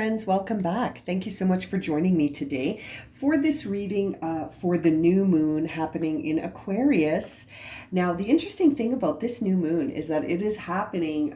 friends, welcome back. Thank you so much for joining me today for this reading for the new moon happening in Aquarius. Now, the interesting thing about this new moon is that it is happening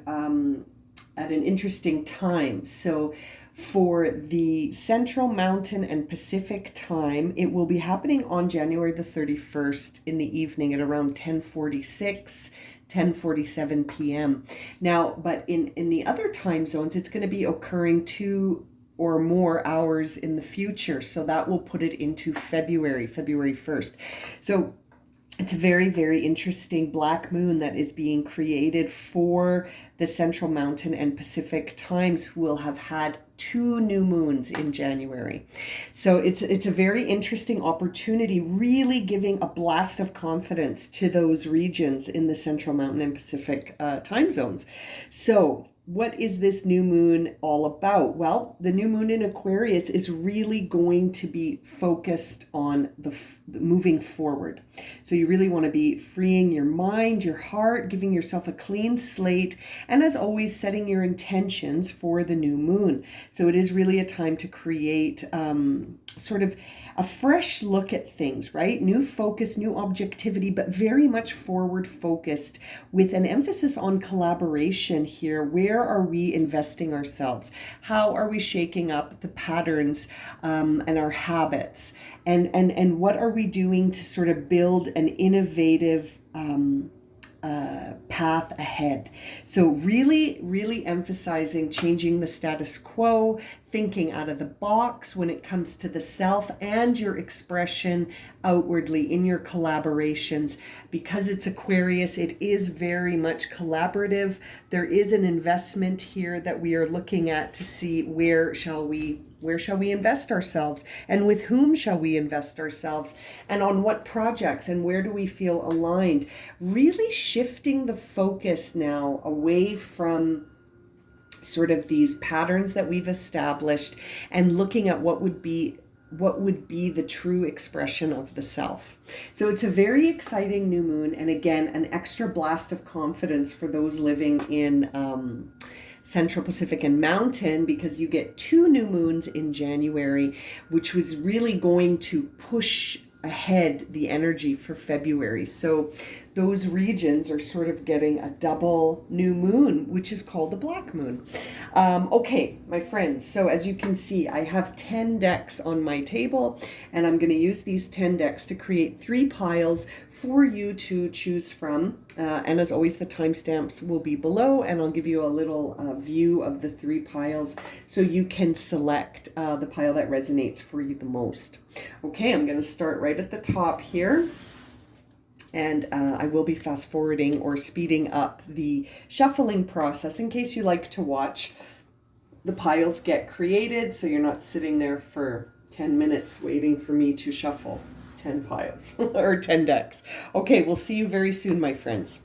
at an interesting time. So for the Central Mountain and Pacific time, it will be happening on January the 31st in the evening at around 10:47 p.m. Now, but in the other time zones, it's going to be occurring 2 or more hours in the future. So that will put it into February 1st. So it's a very, very interesting black moon that is being created for the Central Mountain and Pacific times, who will have had 2 new moons in January. So it's a very interesting opportunity, really giving a blast of confidence to those regions in the Central Mountain and Pacific time zones. So what is this new moon all about? Well, the new moon in Aquarius is really going to be focused on the moving forward. So you really want to be freeing your mind, your heart, giving yourself a clean slate, and as always, setting your intentions for the new moon. So it is really a time to create sort of a fresh look at things, right? New focus, new objectivity, but very much forward focused, with an emphasis on collaboration here. Where are we investing ourselves? How are we shaking up the patterns and our habits? And what are we doing to sort of build an innovative path ahead? So really emphasizing changing the status quo, thinking out of the box when it comes to the self and your expression outwardly in your collaborations. Because it's Aquarius, it is very much collaborative. There is an investment here that we are looking at to see where shall we invest ourselves, and with whom shall we invest ourselves, and on what projects, and where do we feel aligned? Really shifting the focus now away from sort of these patterns that we've established and looking at what would be the true expression of the self. So it's a very exciting new moon, and again, an extra blast of confidence for those living in Central Pacific and Mountain, because you get 2 new moons in January, which was really going to push ahead the energy for February. So those regions are sort of getting a double new moon, which is called the black moon. Okay, my friends, so as you can see, I have 10 decks on my table, and I'm going to use these 10 decks to create 3 piles for you to choose from. And as always, the timestamps will be below, and I'll give you a little view of the 3 piles so you can select the pile that resonates for you the most. Okay, I'm going to start right at the top here. And I will be fast forwarding or speeding up the shuffling process in case you like to watch the piles get created, so you're not sitting there for 10 minutes waiting for me to shuffle 10 piles or 10 decks. Okay, we'll see you very soon, my friends.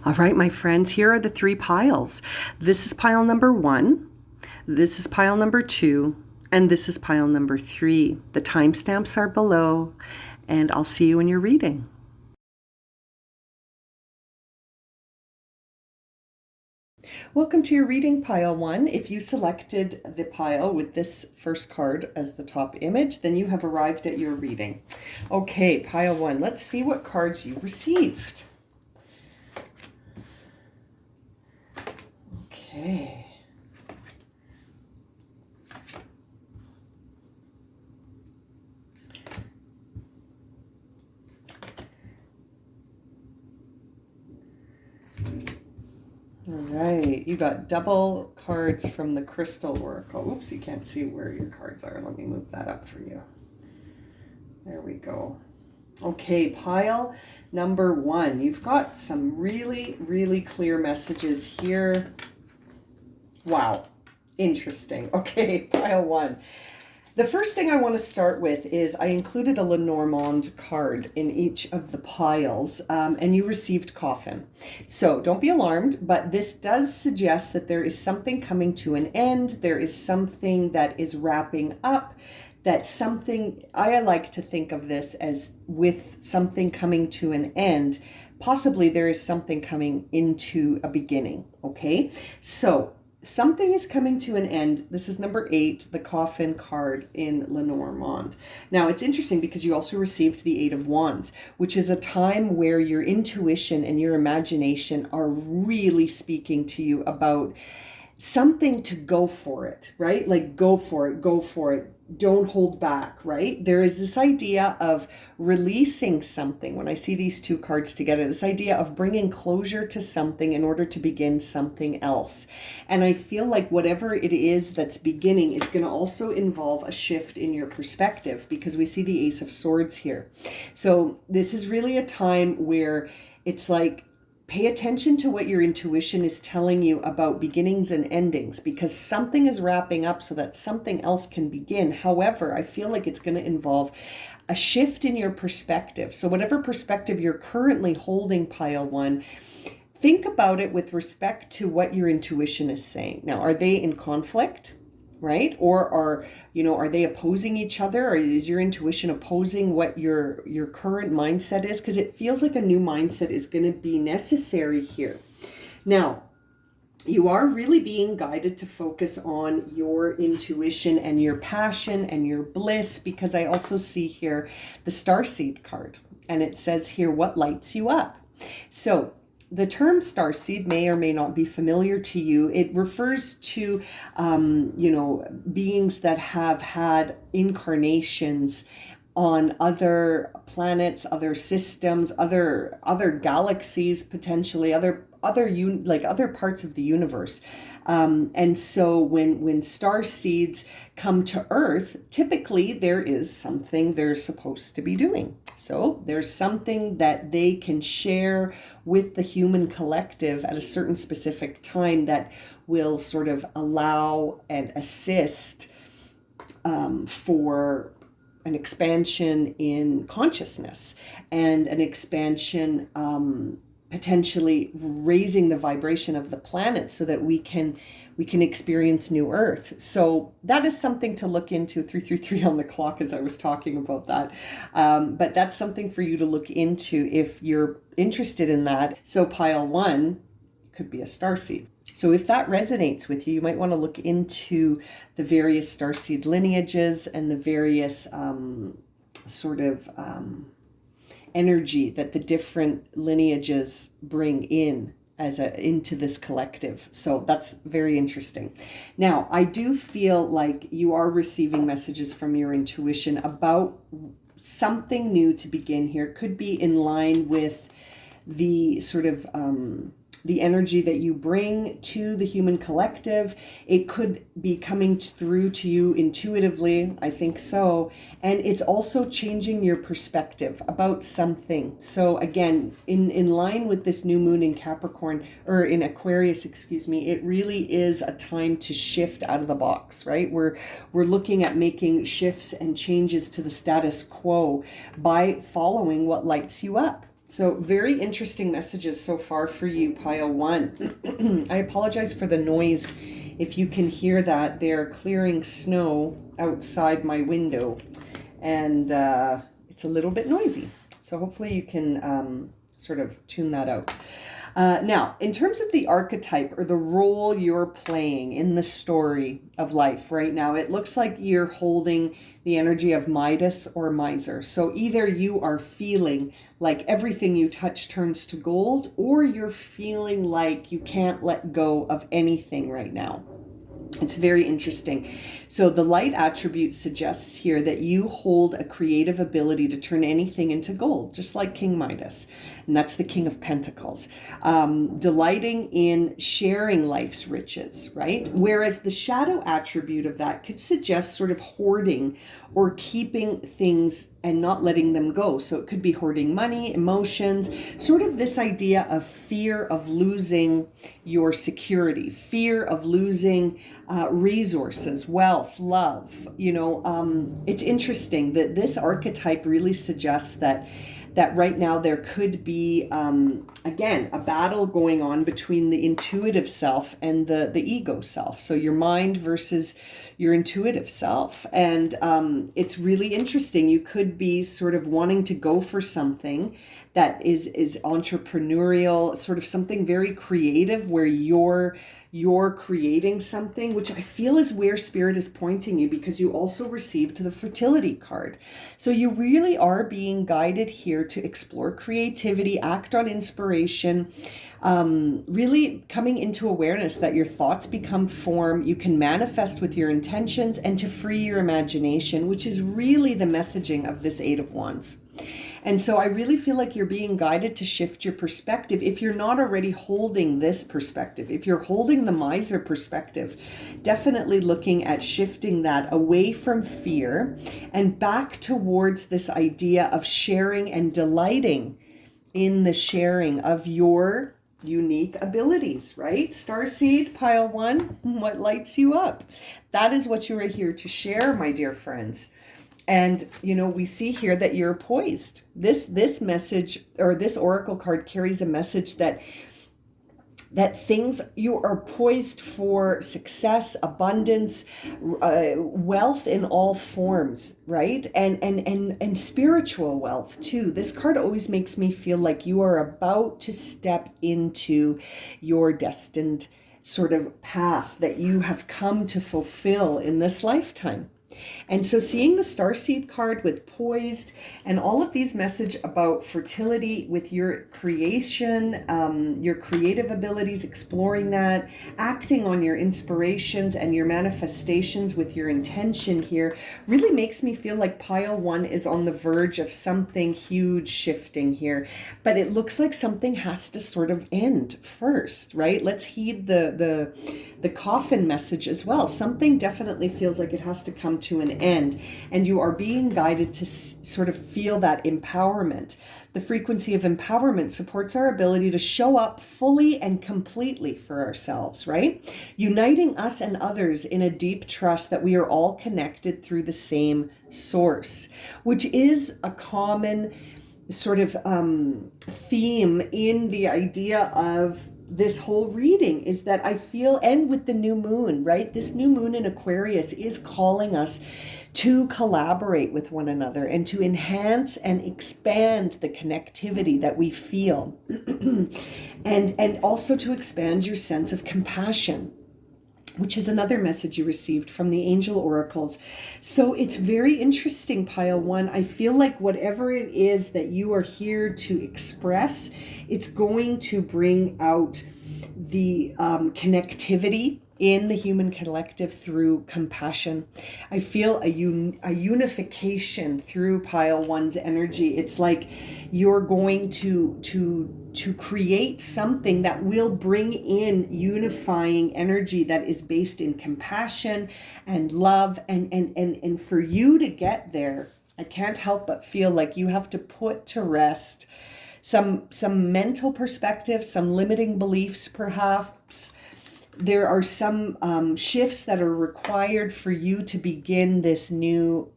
All right, my friends, here are the 3 piles. This is pile number 1, this is pile number 2, and this is pile number 3. The timestamps are below, and I'll see you in your reading. Welcome to your reading, pile 1. If you selected the pile with this first card as the top image, then you have arrived at your reading. Okay, pile 1, let's see what cards you received. Okay. All right, you got double cards from the Crystal Oracle. Oops, you can't see where your cards are. Let me move that up for you. There we go. Okay, pile number 1. You've got some really clear messages here. Wow, interesting. Okay, pile 1. The first thing I want to start with is I included a Lenormand card in each of the piles, and you received coffin. So don't be alarmed, but this does suggest that there is something coming to an end. There is something that is wrapping up. That something, I like to think of this as with something coming to an end, possibly there is something coming into a beginning, okay? So something is coming to an end. This is number 8, the coffin card in Lenormand. Now, it's interesting because you also received the 8 of Wands, which is a time where your intuition and your imagination are really speaking to you about something to go for it, right? Like go for it, go for it. Don't hold back, right? There is this idea of releasing something. When I see these two cards together, this idea of bringing closure to something in order to begin something else. And I feel like whatever it is that's beginning is going to also involve a shift in your perspective, because we see the Ace of Swords here. So this is really a time where it's like, pay attention to what your intuition is telling you about beginnings and endings, because something is wrapping up so that something else can begin. However, I feel like it's going to involve a shift in your perspective. So whatever perspective you're currently holding, pile 1, think about it with respect to what your intuition is saying. Now, are they in conflict? Right? Or are they opposing each other? Or is your intuition opposing what your current mindset is? Because it feels like a new mindset is going to be necessary here. Now, you are really being guided to focus on your intuition and your passion and your bliss, because I also see here the Starseed card, and it says here, what lights you up? So the term starseed may or may not be familiar to you. It refers to, beings that have had incarnations on other planets, other systems, other galaxies, potentially other parts of the universe. And so when star seeds come to Earth, typically there is something they're supposed to be doing. So there's something that they can share with the human collective at a certain specific time that will sort of allow and assist for an expansion in consciousness and an expansion, potentially raising the vibration of the planet so that we can experience new Earth. So that is something to look into. 333 on the clock as I was talking about that. But that's something for you to look into if you're interested in that. So pile 1 could be a starseed. So if that resonates with you, you might want to look into the various starseed lineages and the various energy that the different lineages bring in into this collective. So that's very interesting. Now, I do feel like you are receiving messages from your intuition about something new to begin here. It could be in line with the sort of the energy that you bring to the human collective. It could be coming through to you intuitively, I think so. And it's also changing your perspective about something. So again, in line with this new moon in Capricorn, or in Aquarius, excuse me, it really is a time to shift out of the box, right? We're looking at making shifts and changes to the status quo by following what lights you up. So very interesting messages so far for you, pile 1. I apologize for the noise. If you can hear that, they're clearing snow outside my window, and it's a little bit noisy. So hopefully you can sort of tune that out. Now, in terms of the archetype or the role you're playing in the story of life right now, it looks like you're holding the energy of Midas or Miser. So either you are feeling like everything you touch turns to gold, or you're feeling like you can't let go of anything right now. It's very interesting. So the light attribute suggests here that you hold a creative ability to turn anything into gold, just like King Midas. And that's the King of Pentacles. Delighting in sharing life's riches, right? Whereas the shadow attribute of that could suggest sort of hoarding or keeping things not letting them go. So it could be hoarding money, emotions, sort of this idea of fear of losing your security, fear of losing resources, wealth, love. It's interesting that this archetype really suggests that right now there could be, again, a battle going on between the intuitive self and the ego self. So your mind versus your intuitive self. And it's really interesting. You could be sort of wanting to go for something that is entrepreneurial, sort of something very creative where you're creating something, which I feel is where Spirit is pointing you, because you also received the fertility card. So you really are being guided here to explore creativity, act on inspiration, really coming into awareness that your thoughts become form. You can manifest with your intentions and to free your imagination, which is really the messaging of this Eight of Wands. And so I really feel like you're being guided to shift your perspective. If you're not already holding this perspective, if you're holding the miser perspective, definitely looking at shifting that away from fear and back towards this idea of sharing and delighting in the sharing of your unique abilities, right? Starseed, pile 1, what lights you up? That is what you are here to share, my dear friends. And, we see here that you're poised. This message, or this oracle card, carries a message that things, you are poised for success, abundance, wealth in all forms, right? And spiritual wealth too. This card always makes me feel like you are about to step into your destined sort of path that you have come to fulfill in this lifetime. And so seeing the Starseed card with poised and all of these message about fertility with your creation, your creative abilities, exploring that, acting on your inspirations and your manifestations with your intention here really makes me feel like pile 1 is on the verge of something huge shifting here. But it looks like something has to sort of end first, right? Let's heed the coffin message as well. Something definitely feels like it has to come to an end, and you are being guided to sort of feel that empowerment. The frequency of empowerment supports our ability to show up fully and completely for ourselves, right? Uniting us and others in a deep trust that we are all connected through the same source, which is a common sort of theme in the idea of this whole reading, is that I feel, and with the new moon, right? This new moon in Aquarius is calling us to collaborate with one another and to enhance and expand the connectivity that we feel. and also to expand your sense of compassion, which is another message you received from the angel oracles. So it's very interesting, pile 1. I feel like whatever it is that you are here to express, it's going to bring out the connectivity in the human collective through compassion. I feel a unification through pile 1's energy. It's like you're going to create something that will bring in unifying energy that is based in compassion and love. And for you to get there, I can't help but feel like you have to put to rest some mental perspective, some limiting beliefs perhaps. There are some shifts that are required for you to begin this new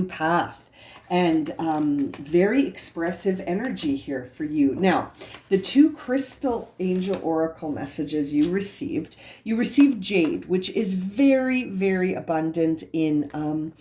path, and very expressive energy here for you. Now, the 2 crystal angel oracle messages you received Jade, which is very, very abundant in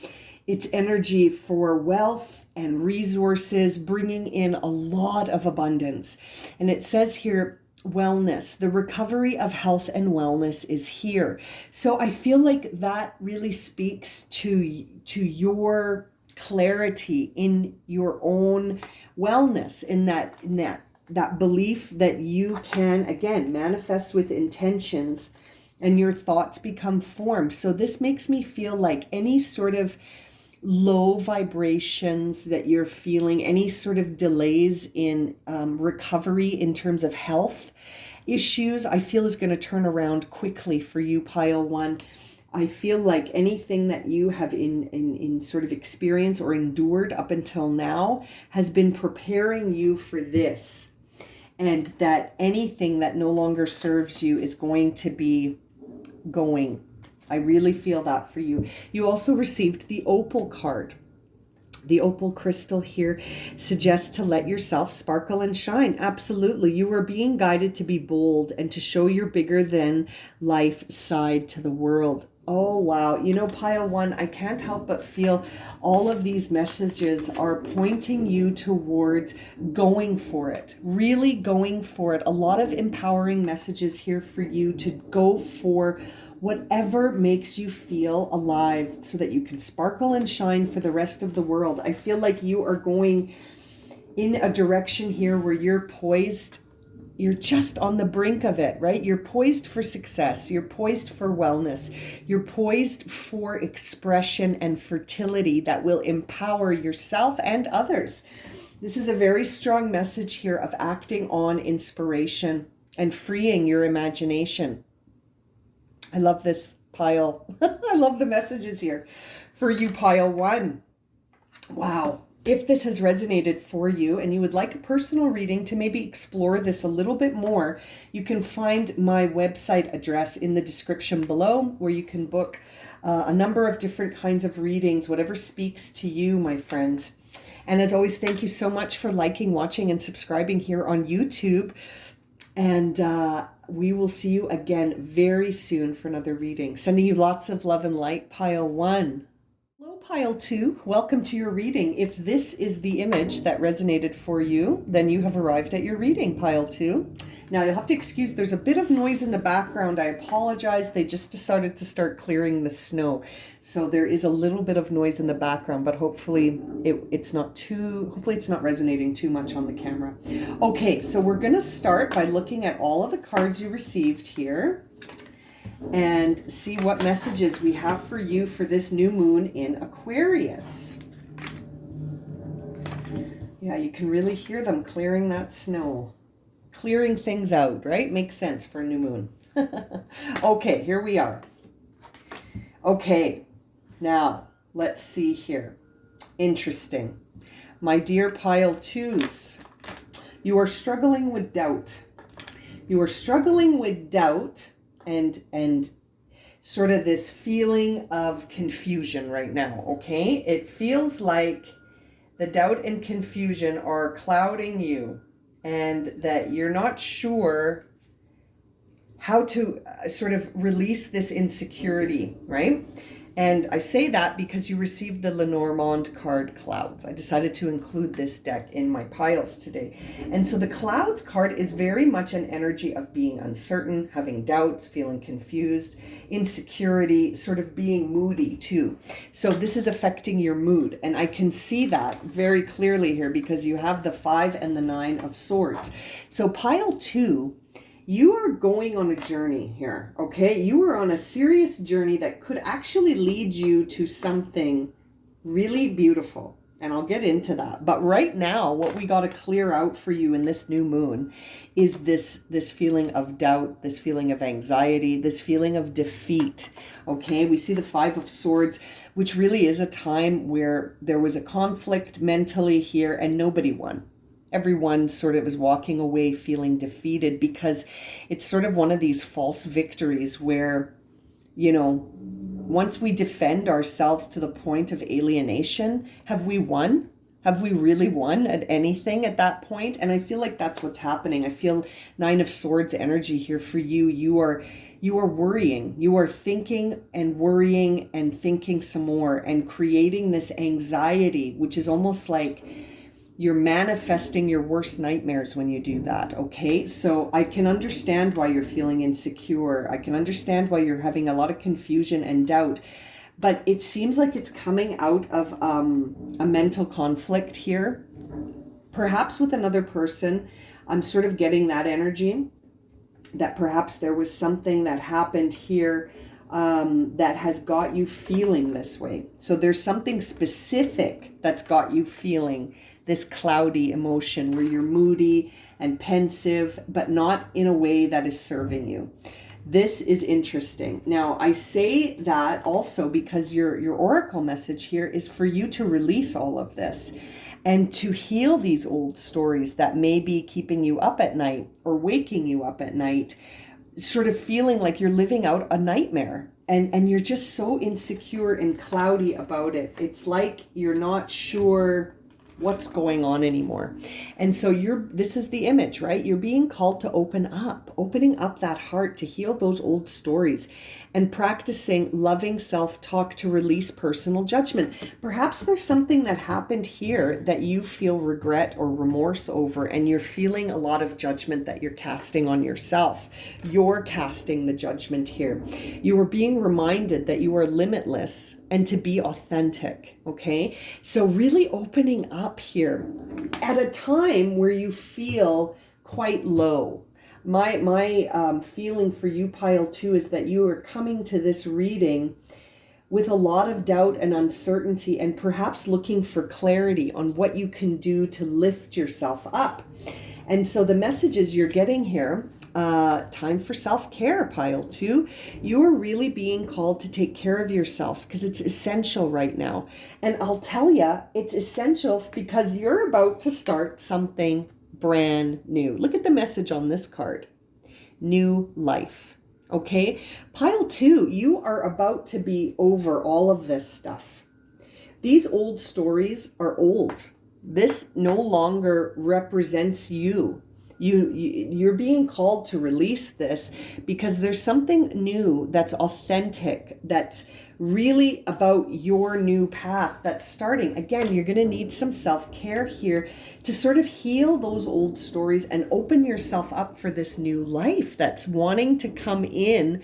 its energy for wealth and resources, bringing in a lot of abundance. And it says here, wellness, the recovery of health and wellness is here. So I feel like that really speaks to your clarity in your own wellness, in that belief that you can, again, manifest with intentions and your thoughts become form. So this makes me feel like any sort of low vibrations that you're feeling, any sort of delays in recovery in terms of health issues, I feel is going to turn around quickly for you, pile 1. I feel like anything that you have in sort of experience or endured up until now has been preparing you for this. And that anything that no longer serves you is going to be going. I really feel that for you. You also received the opal card. The opal crystal here suggests to let yourself sparkle and shine. Absolutely. You are being guided to be bold and to show your bigger than life side to the world. Oh, wow. You know, pile one, I can't help but feel all of these messages are pointing you towards going for it, really going for it. A lot of empowering messages here for you to go for whatever makes you feel alive so that you can sparkle and shine for the rest of the world. I feel like you are going in a direction here where you're poised. You're just on the brink of it, right? You're poised for success. You're poised for wellness. You're poised for expression and fertility that will empower yourself and others. This is a very strong message here of acting on inspiration and freeing your imagination. I love this pile. I love the messages here for you, pile one. Wow. If this has resonated for you and you would like a personal reading to maybe explore this a little bit more, you can find my website address in the description below, where you can book a number of different kinds of readings, whatever speaks to you, my friends. And as always, thank you so much for liking, watching, and subscribing here on YouTube. And we will see you again very soon for another reading. Sending you lots of love and light, pile one. Hello, pile two. Welcome to your reading. If this is the image that resonated for you, then you have arrived at your reading, pile two. Now, you'll have to excuse, there's a bit of noise in the background. I apologize. They just decided to start clearing the snow. So there is a little bit of noise in the background, but hopefully it's not resonating too much on the camera. Okay, so we're going to start by looking at all of the cards you received here and see what messages we have for you for this new moon in Aquarius. Yeah, you can really hear them clearing that snow. Clearing things out, right? Makes sense for a new moon. Okay, here we are. Okay, now let's see here. Interesting. My dear pile twos, you are struggling with doubt. You are struggling with doubt and sort of this feeling of confusion right now, okay? It feels like the doubt and confusion are clouding you, and that you're not sure how to sort of release this insecurity, right? And I say that because you received the Lenormand card, Clouds. I decided to include this deck in my piles today. And so the Clouds card is very much an energy of being uncertain, having doubts, feeling confused, insecurity, sort of being moody too. So this is affecting your mood. And I can see that very clearly here because you have the 5 and the 9 of Swords. So pile two, you are going on a journey here, okay? You are on a serious journey that could actually lead you to something really beautiful. And I'll get into that. But right now, what we got to clear out for you in this new moon is this feeling of doubt, this feeling of anxiety, this feeling of defeat, okay? We see the 5 of Swords, which really is a time where there was a conflict mentally here and nobody won. Everyone sort of was walking away feeling defeated because it's sort of one of these false victories where, you know, once we defend ourselves to the point of alienation, have we won? Have we really won at anything at that point? And I feel like that's what's happening. I feel 9 of Swords energy here for you. You are worrying. You are thinking and worrying and thinking some more and creating this anxiety, which is almost like you're manifesting your worst nightmares when you do that, okay? So I can understand why you're feeling insecure. I can understand why you're having a lot of confusion and doubt. But it seems like it's coming out of a mental conflict here, perhaps with another person. I'm sort of getting that energy that perhaps there was something that happened here that has got you feeling this way. So there's something specific that's got you feeling this cloudy emotion where you're moody and pensive, but not in a way that is serving you. This is interesting. Now, I say that also because your oracle message here is for you to release all of this and to heal these old stories that may be keeping you up at night or waking you up at night, sort of feeling like you're living out a nightmare, and you're just so insecure and cloudy about it. It's like you're not sure what's going on anymore. And so this is the image, right? You're being called to opening up that heart to heal those old stories and practicing loving self-talk to release personal judgment. Perhaps there's something that happened here that you feel regret or remorse over, and you're feeling a lot of judgment that you're casting on yourself. You're casting the judgment here. You are being reminded that you are limitless and to be authentic, okay? So really opening up here at a time where you feel quite low. My feeling for you, pile 2, is that you are coming to this reading with a lot of doubt and uncertainty, and perhaps looking for clarity on what you can do to lift yourself up. And so the messages you're getting here, time for self-care, pile 2. You are really being called to take care of yourself because it's essential right now. And I'll tell you, it's essential because you're about to start something brand new. Look at the message on this card. New life. Okay? Pile 2, you are about to be over all of this stuff. These old stories are old. This no longer represents you. You're being called to release this because there's something new that's authentic, that's really about your new path that's starting. Again, you're going to need some self-care here to sort of heal those old stories and open yourself up for this new life that's wanting to come in.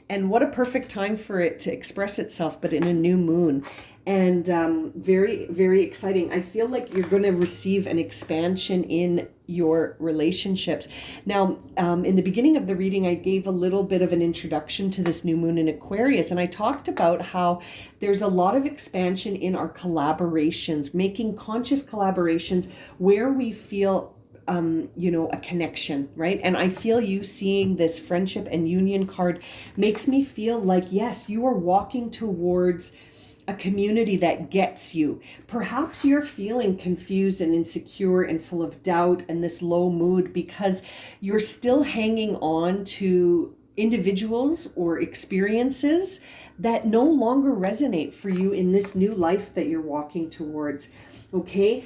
And what a perfect time for it to express itself, but in a new moon. And very, very exciting. I feel like you're going to receive an expansion in your relationships. Now, in the beginning of the reading, I gave a little bit of an introduction to this new moon in Aquarius, and I talked about how there's a lot of expansion in our collaborations, making conscious collaborations where we feel a connection, right? And I feel you seeing this friendship and union card makes me feel like, yes, you are walking towards a community that gets you. Perhaps you're feeling confused and insecure and full of doubt and this low mood because you're still hanging on to individuals or experiences that no longer resonate for you in this new life that you're walking towards. Okay,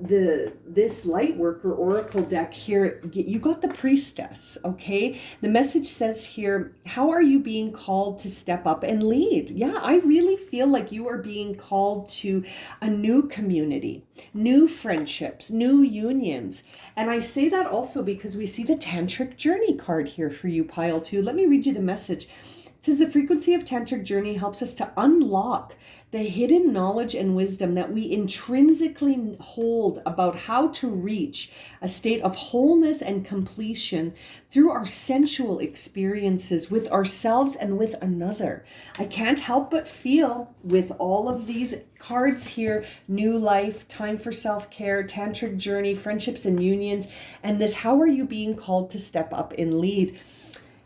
this light worker oracle deck here, you got the priestess. Okay, the message says here, how are you being called to step up and lead? Yeah, I really feel like you are being called to a new community, new friendships, new unions. And I say that also because we see the tantric journey card here for you, pile 2. Let me read you the message. It says the frequency of tantric journey helps us to unlock the hidden knowledge and wisdom that we intrinsically hold about how to reach a state of wholeness and completion through our sensual experiences with ourselves and with another. I can't help but feel with all of these cards here, new life, time for self-care, tantric journey, friendships and unions, and this, how are you being called to step up and lead?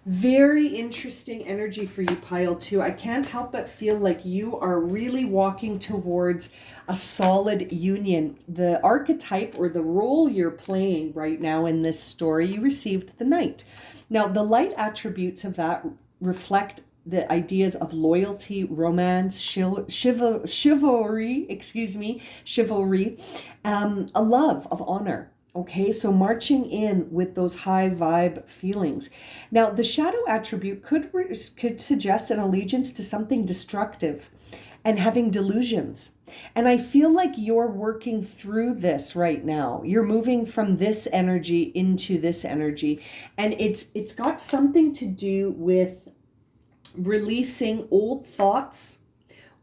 Very interesting energy for you, pile 2. I can't help but feel like you are really walking towards a solid union. The archetype or the role you're playing right now in this story, you received the Knight. Now, the light attributes of that reflect the ideas of loyalty, romance, chivalry, a love of honor. Okay, so marching in with those high vibe feelings. Now, the shadow attribute could suggest an allegiance to something destructive and having delusions. And I feel like you're working through this right now. You're moving from this energy into this energy. And it's got something to do with releasing old thoughts,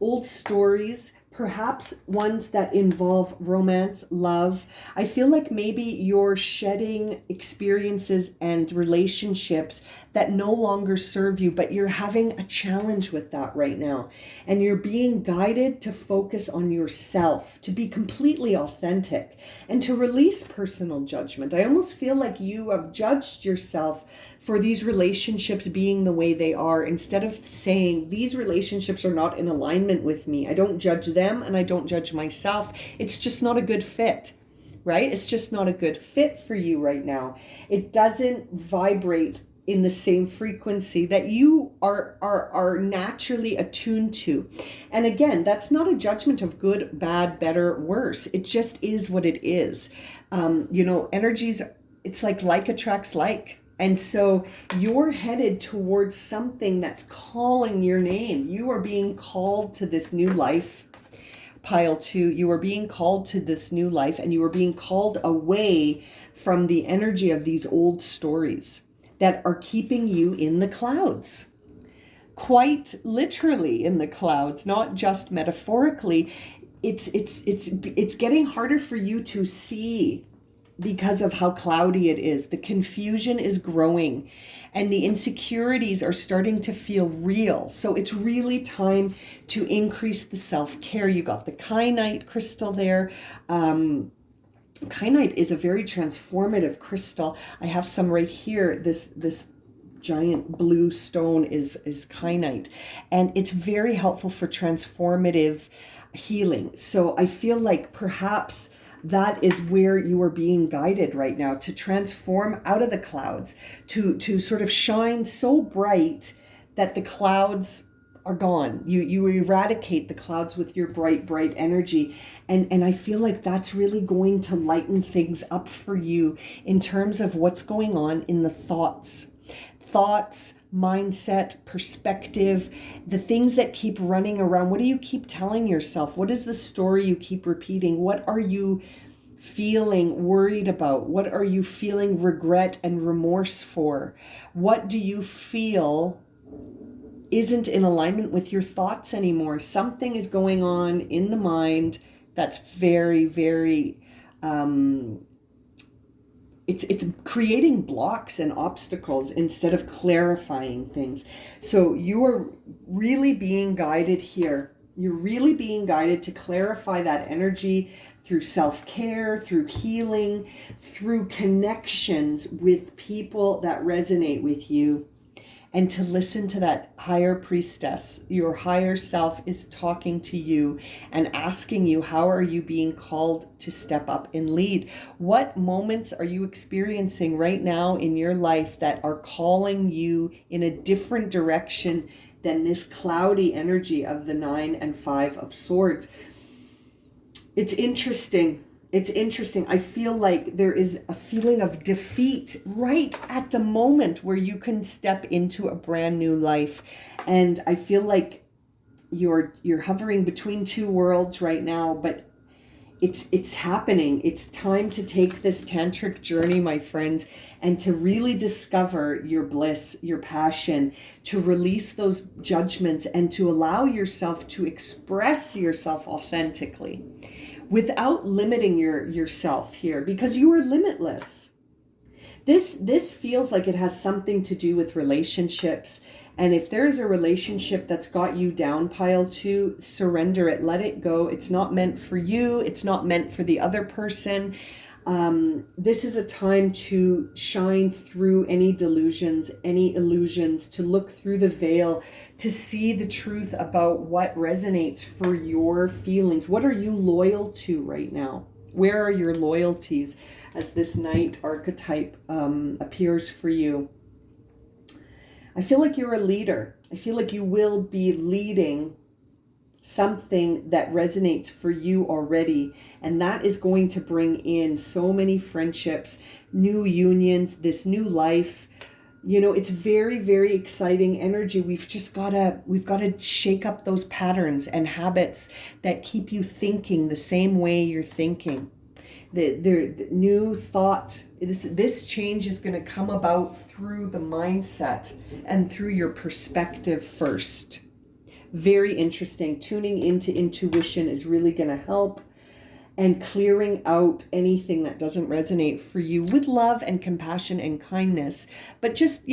old stories, perhaps ones that involve romance, love. I feel like maybe you're shedding experiences and relationships that no longer serve you, but you're having a challenge with that right now. And you're being guided to focus on yourself, to be completely authentic, and to release personal judgment. I almost feel like you have judged yourself for these relationships being the way they are, instead of saying these relationships are not in alignment with me. I don't judge them and I don't judge myself. It's just not a good fit, right? It's just not a good fit for you right now. It doesn't vibrate in the same frequency that you are naturally attuned to. And again, that's not a judgment of good, bad, better, worse. It just is what it is. Energies, it's like attracts like. And so you're headed towards something that's calling your name. You are being called to this new life. Pile 2, you are being called to this new life, and you are being called away from the energy of these old stories that are keeping you in the clouds. Quite literally in the clouds, not just metaphorically. It's getting harder for you to see because of how cloudy it is. The confusion is growing and the insecurities are starting to feel real. So it's really time to increase the self-care. You got the kyanite crystal there. Kyanite is a very transformative crystal. I have some right here. This giant blue stone is kyanite, and it's very helpful for transformative healing. So I feel like perhaps that is where you are being guided right now, to transform out of the clouds, to sort of shine so bright that the clouds are gone. You eradicate the clouds with your bright energy. And I feel like that's really going to lighten things up for you in terms of what's going on in the thoughts, mindset, perspective, the things that keep running around. What do you keep telling yourself? What is the story you keep repeating? What are you feeling worried about? What are you feeling regret and remorse for? What do you feel isn't in alignment with your thoughts anymore? Something is going on in the mind that's very, very, it's creating blocks and obstacles instead of clarifying things. So you are really being guided here. You're really being guided to clarify that energy through self-care, through healing, through connections with people that resonate with you, and to listen to that higher priestess. Your higher self is talking to you and asking you, how are you being called to step up and lead? What moments are you experiencing right now in your life that are calling you in a different direction than this cloudy energy of the 9 and 5 of Swords? It's interesting. It's interesting. I feel like there is a feeling of defeat right at the moment where you can step into a brand new life. And I feel like you're hovering between two worlds right now, but it's happening. It's time to take this tantric journey, my friends, and to really discover your bliss, your passion, to release those judgments and to allow yourself to express yourself authentically, without limiting yourself here, because you are limitless. This feels like it has something to do with relationships. And if there's a relationship that's got you down, Pile 2, surrender it, let it go. It's not meant for you. It's not meant for the other person. This is a time to shine through any delusions, any illusions, to look through the veil, to see the truth about what resonates for your feelings. What are you loyal to right now? Where are your loyalties as this Knight archetype appears for you? I feel like you're a leader. I feel like you will be leading something that resonates for you already, and that is going to bring in so many friendships, new unions, this new life. You know, it's very, very exciting energy. We've got to shake up those patterns and habits that keep you thinking the same way you're thinking. The new thought, this change is going to come about through the mindset and through your perspective first. Very interesting. Tuning into intuition is really going to help, and clearing out anything that doesn't resonate for you with love and compassion and kindness. But just,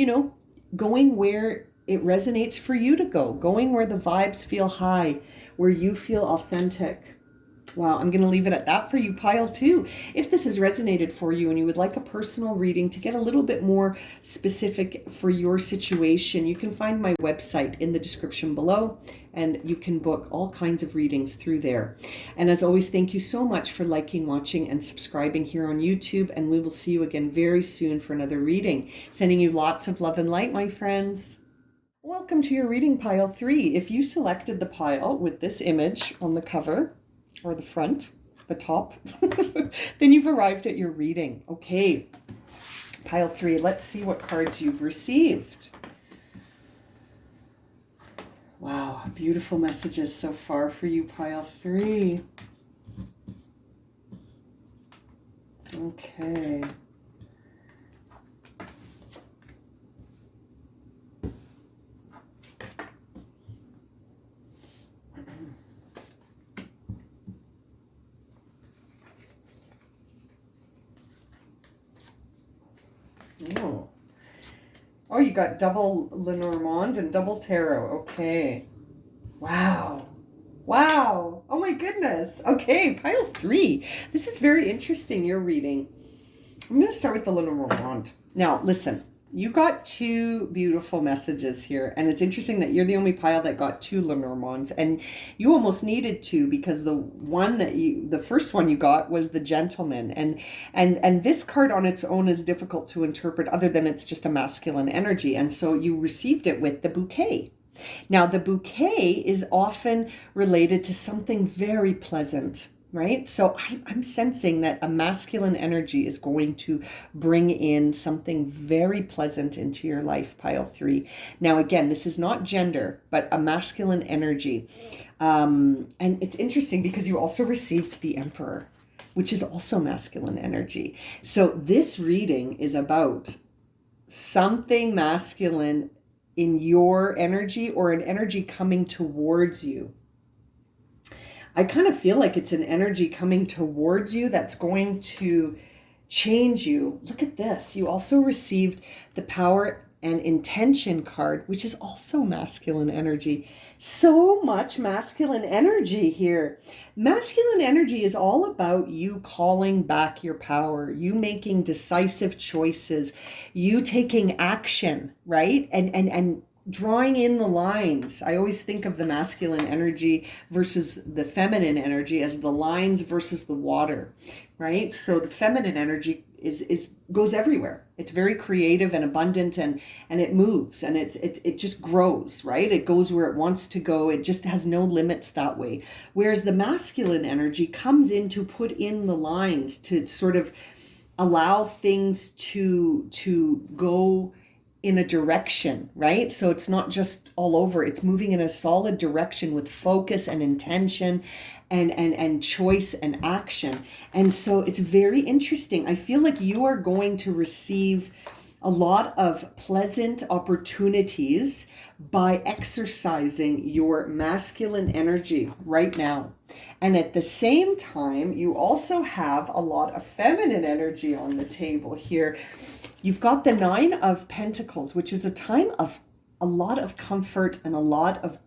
going where it resonates for you to go, going where the vibes feel high, where you feel authentic. Wow, I'm going to leave it at that for you, pile 2. If this has resonated for you and you would like a personal reading to get a little bit more specific for your situation, you can find my website in the description below, and you can book all kinds of readings through there. And as always, thank you so much for liking, watching, and subscribing here on YouTube, and we will see you again very soon for another reading. Sending you lots of love and light, my friends. Welcome to your reading, pile 3. If you selected the pile with this image on the cover, or the front, the top, then you've arrived at your reading. Okay, pile 3, let's see what cards you've received. Wow, beautiful messages so far for you, pile 3. Okay. Oh, you got double Lenormand and double tarot. Okay. Wow. Wow. Oh my goodness. Okay, pile 3. This is very interesting, your reading. I'm going to start with the Lenormand. Now, listen. You got 2 beautiful messages here, and it's interesting that you're the only pile that got 2 Lenormands, and you almost needed 2 because the first one you got was the Gentleman, and this card on its own is difficult to interpret other than it's just a masculine energy, and so you received it with the Bouquet. Now, the Bouquet is often related to something very pleasant, right? So I'm sensing that a masculine energy is going to bring in something very pleasant into your life, pile 3. Now, again, this is not gender, but a masculine energy. And it's interesting because you also received the Emperor, which is also masculine energy. So this reading is about something masculine in your energy, or an energy coming towards you. I kind of feel like it's an energy coming towards you that's going to change you. Look at this. You also received the Power and Intention card, which is also masculine energy. So much masculine energy here. Masculine energy is all about you calling back your power, you making decisive choices, you taking action, right? And drawing in the lines. I always think of the masculine energy versus the feminine energy as the lines versus the water, right? So the feminine energy is goes everywhere. It's very creative and abundant, and it moves, and it just grows, right? It goes where it wants to go. It just has no limits that way. Whereas the masculine energy comes in to put in the lines, to sort of allow things to go in a direction, right? So it's not just all over, it's moving in a solid direction with focus and intention and choice and action. And so it's very interesting. I feel like you are going to receive a lot of pleasant opportunities by exercising your masculine energy right now. And at the same time, you also have a lot of feminine energy on the table here. You've got the 9 of Pentacles, which is a time of a lot of comfort and a lot of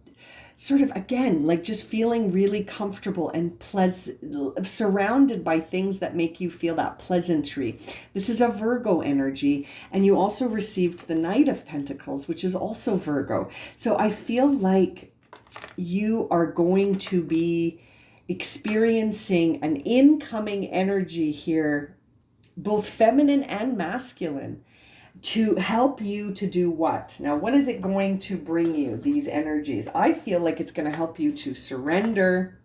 sort of, again, like just feeling really comfortable and pleasant, surrounded by things that make you feel that pleasantry. This is a Virgo energy. And you also received the Knight of Pentacles, which is also Virgo. So I feel like you are going to be experiencing an incoming energy here, both feminine and masculine, to help you to do what? Now, what is it going to bring you, these energies? I feel like it's going to help you to surrender.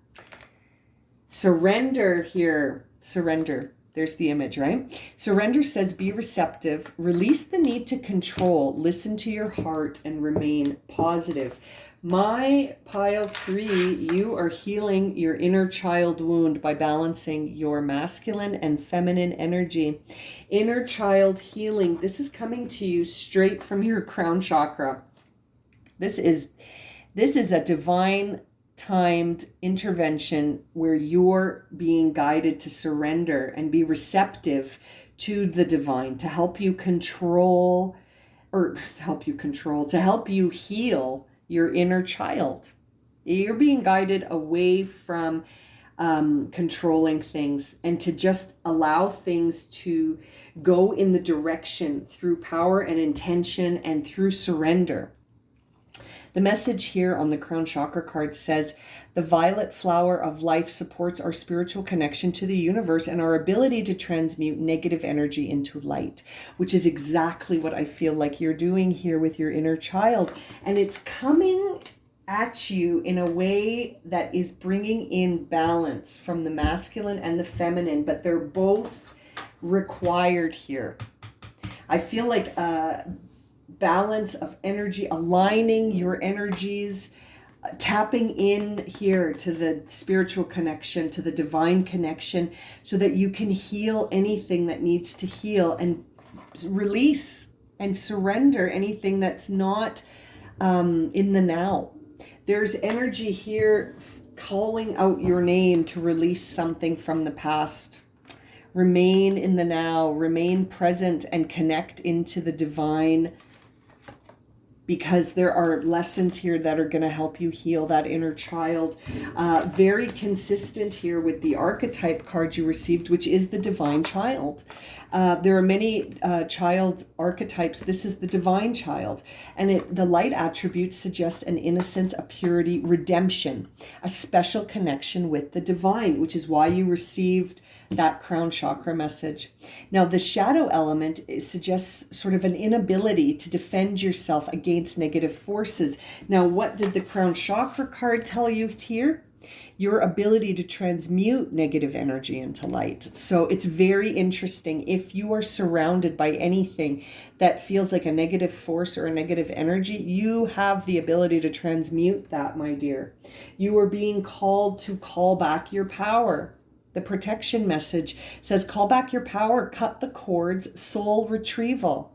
Surrender here. Surrender. There's the image, right? Surrender says be receptive, release the need to control, listen to your heart, and remain positive. My pile 3, you are healing your inner child wound by balancing your masculine and feminine energy. Inner child healing. This is coming to you straight from your crown chakra. This is a divine timed intervention where you're being guided to surrender and be receptive to the divine, to help you control, to help you heal your inner child. You're being guided away from controlling things, and to just allow things to go in the direction through power and intention and through surrender. The message here on the crown chakra card says, the violet flower of life supports our spiritual connection to the universe and our ability to transmute negative energy into light, which is exactly what I feel like you're doing here with your inner child. And it's coming at you in a way that is bringing in balance from the masculine and the feminine, but they're both required here. I feel like balance of energy, aligning your energies, tapping in here to the spiritual connection, to the divine connection, so that you can heal anything that needs to heal and release and surrender anything that's not in the now. There's energy here calling out your name to release something from the past. Remain in the now, remain present and connect into the divine, because there are lessons here that are going to help you heal that inner child. Very consistent here with the archetype card you received, which is the divine child. There are many child archetypes. This is the divine child. And the light attributes suggest an innocence, a purity, redemption, a special connection with the divine, which is why you received that crown chakra message. Now, the shadow element suggests sort of an inability to defend yourself against negative forces. Now, what did the crown chakra card tell you here? Your ability to transmute negative energy into light. So it's very interesting. If you are surrounded by anything that feels like a negative force or a negative energy, you have the ability to transmute that, my dear. You are being called to call back your power. The protection message says, call back your power, cut the cords, soul retrieval.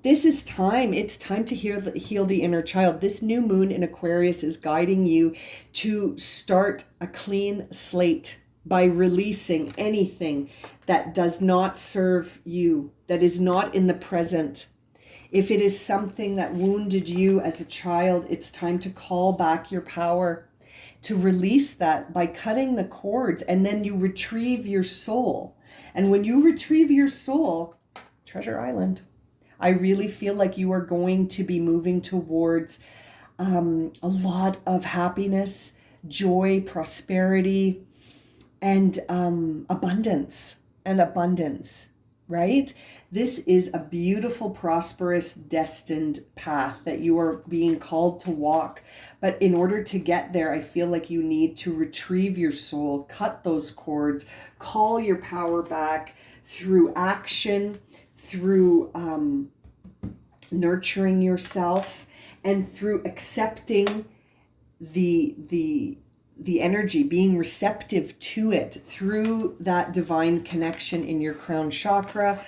This is time. It's time to heal the inner child. This new moon in Aquarius is guiding you to start a clean slate by releasing anything that does not serve you, that is not in the present. If it is something that wounded you as a child, it's time to call back your power, to release that by cutting the cords, and then you retrieve your soul. And when you retrieve your soul, Treasure Island, I really feel like you are going to be moving towards a lot of happiness, joy, prosperity, and abundance, right? This is a beautiful, prosperous, destined path that you are being called to walk. But in order to get there, I feel like you need to retrieve your soul, cut those cords, call your power back through action, through nurturing yourself, and through accepting the energy, being receptive to it through that divine connection in your crown chakra,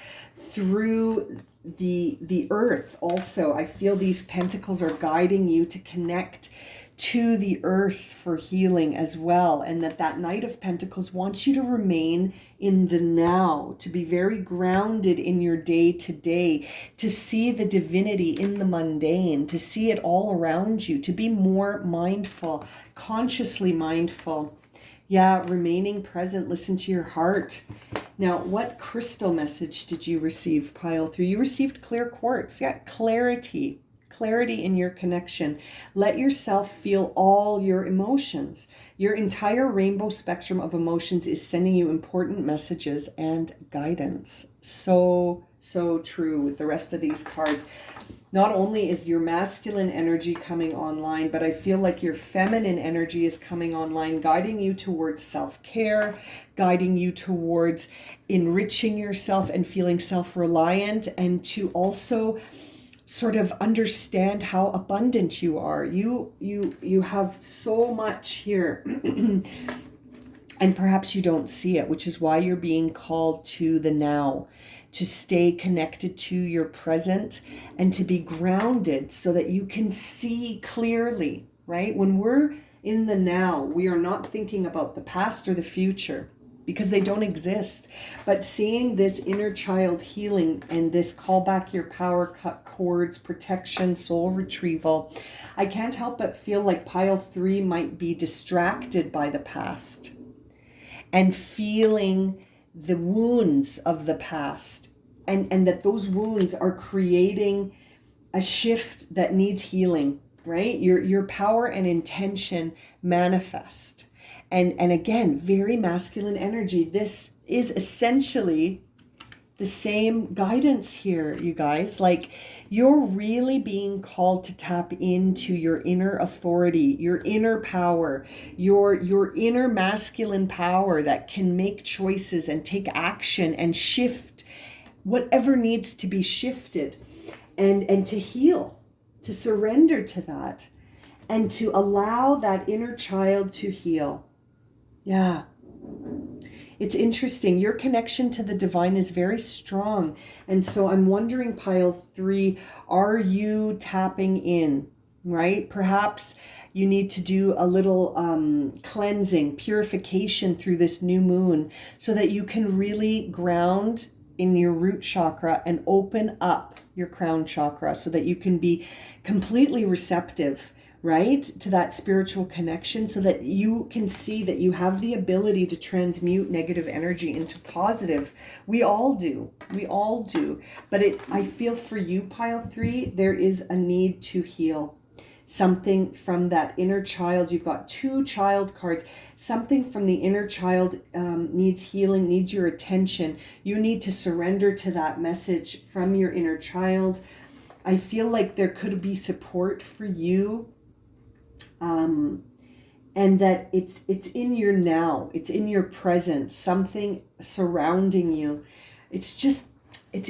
through the earth. Also, I feel these pentacles are guiding you to connect to the earth for healing as well, and that Knight of Pentacles wants you to remain in the now, to be very grounded in your day to day, to see the divinity in the mundane, to see it all around you, to be more mindful, consciously mindful. Yeah, remaining present, listen to your heart. Now, what crystal message did you receive, pile 3? You received clear quartz. Yeah, clarity in your connection. Let yourself feel all your emotions. Your entire rainbow spectrum of emotions is sending you important messages and guidance. So true with the rest of these cards. Not only is your masculine energy coming online, but I feel like your feminine energy is coming online, guiding you towards self-care, guiding you towards enriching yourself and feeling self-reliant, and to also sort of understand how abundant you are. You have so much here. And perhaps you don't see it, which is why you're being called to the now, to stay connected to your present and to be grounded so that you can see clearly, right? When we're in the now, we are not thinking about the past or the future because they don't exist. But seeing this inner child healing and this call back your power, cut cords, protection, soul retrieval, I can't help but feel like pile 3 might be distracted by the past. and feeling the wounds of the past, and that those wounds are creating a shift that needs healing, right? Your power and intention manifest. And again, very masculine energy. This is essentially the same guidance here, you guys. Like, you're really being called to tap into your inner authority, your inner power, your inner masculine power that can make choices and take action and shift whatever needs to be shifted, and to heal, to surrender to that, and to allow that inner child to heal. Yeah. It's interesting. Your connection to the divine is very strong. And so I'm wondering, pile 3, are you tapping in, right? Perhaps you need to do a little cleansing, purification through this new moon so that you can really ground in your root chakra and open up your crown chakra so that you can be completely receptive, right, to that spiritual connection, so that you can see that you have the ability to transmute negative energy into positive. We all do. But I feel for you, pile 3, there is a need to heal something from that inner child. You've got 2 child cards. Something from the inner child needs healing, needs your attention. You need to surrender to that message from your inner child. I feel like there could be support for you, and that it's in your now, it's in your present, something surrounding you. It's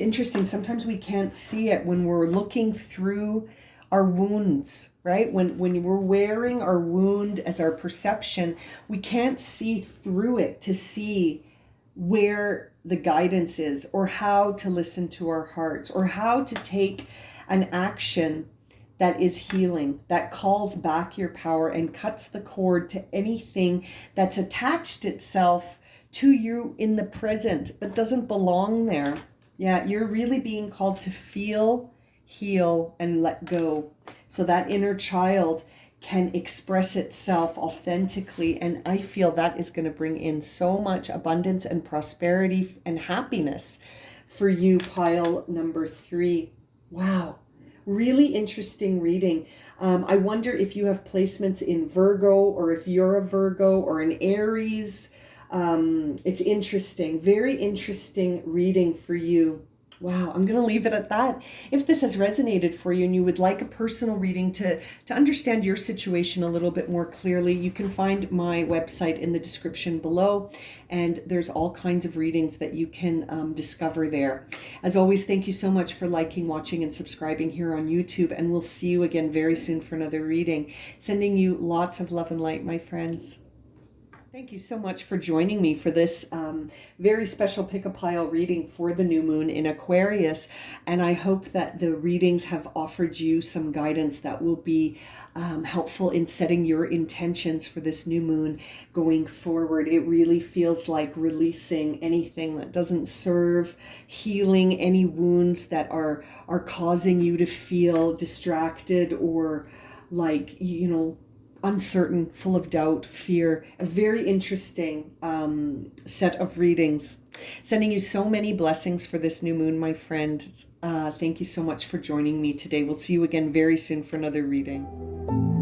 interesting. Sometimes we can't see it when we're looking through our wounds, right? When we're wearing our wound as our perception, we can't see through it to see where the guidance is, or how to listen to our hearts, or how to take an action that is healing, that calls back your power and cuts the cord to anything that's attached itself to you in the present but doesn't belong there. Yeah, you're really being called to feel, heal, and let go, so that inner child can express itself authentically. And I feel that is going to bring in so much abundance and prosperity and happiness for you, pile number 3. Wow. Really interesting reading. I wonder if you have placements in Virgo, or if you're a Virgo or an Aries. It's interesting. Very interesting reading for you. Wow, I'm going to leave it at that. If this has resonated for you and you would like a personal reading to understand your situation a little bit more clearly, you can find my website in the description below, and there's all kinds of readings that you can discover there. As always, thank you so much for liking, watching, and subscribing here on YouTube, and we'll see you again very soon for another reading. Sending you lots of love and light, my friends. Thank you so much for joining me for this very special pick-a-pile reading for the new moon in Aquarius. And I hope that the readings have offered you some guidance that will be helpful in setting your intentions for this new moon going forward. It really feels like releasing anything that doesn't serve, healing any wounds that are causing you to feel distracted or like, uncertain, full of doubt, fear. A very interesting set of readings. Sending you so many blessings for this new moon, my friend. Thank you so much for joining me today. We'll see you again very soon for another reading.